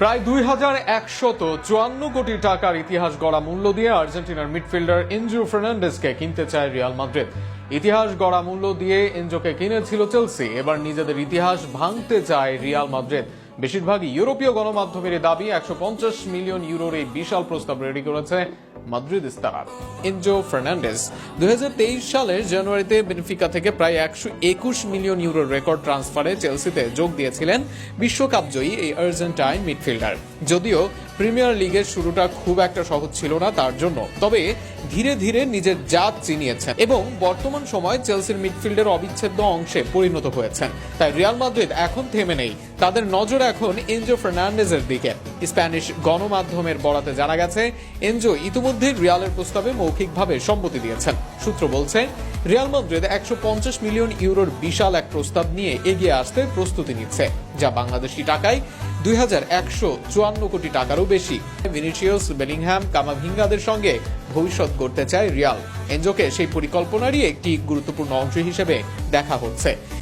প্রায় 2154 কোটি টাকার ইতিহাস গড়া মূল্য দিয়ে আর্জেন্টিনার মিডফিল্ডার এনজো ফার্নান্ডেজকে কিনতে চায় রিয়াল মাদ্রিদ। ইতিহাস গড়া মূল্য দিয়ে এনজোকে কিনেছিল চেলসি, এবার নিজেদের ইতিহাস ভাঙতে চায় রিয়াল মাদ্রিদ। বেশিরভাগই ইউরোপীয় গণমাধ্যমের দাবি 150 মিলিয়ন ইউরোর এই বিশাল প্রস্তাব রেডি করেছে মাদ্রিদিস্তারা। এনজো ফার্নান্ডেজ 2023 সালের জানুয়ারিতে বেনফিকা থেকে প্রায় 121 মিলিয়ন ইউরোর রেকর্ড ট্রান্সফারে চেলসিতে যোগ দিয়েছিলেন বিশ্বকাপ জয়ী এই আর্জেন্টাইন মিডফিল্ডার। যদিও প্রিমিয়ার লিগের শুরুটা খুব একটা সহজ ছিল না তার জন্য, তবে ধীরে ধীরে নিজের জাত চিনিয়েছেন এবং বর্তমান সময় চেলসির মিডফিল্ডের অবিচ্ছেদ্য অংশে পরিণত হয়েছেন। তাই রিয়াল মাদ্রিদ এখন থেমে নেই, তাদের নজর এখন এনজো ফার্নান্ডেজের দিকে। স্প্যানিশ গণমাধ্যমের বরাতে জানা গেছে, এনজো ইতিমধ্যে রিয়ালের প্রস্তাবে মৌখিকভাবে সম্মতি দিয়েছেন। সূত্র বলছে, রিয়াল মাদ্রিদ 150 মিলিয়ন ইউরোর বিশাল এক প্রস্তাব নিয়ে এগিয়ে আসতে প্রস্তুতি নিচ্ছে, যা বাংলাদেশি টাকায় 2154 কোটি টাকারও বেশি। ভিনিসিয়াস, বেলিংহ্যাম, কামাভিঙ্গাদের সঙ্গে ভবিষ্যৎ গড়তে চায় রিয়াল। এনজোকে সেই পরিকল্পনারই একটি গুরুত্বপূর্ণ অংশ হিসেবে দেখা হচ্ছে।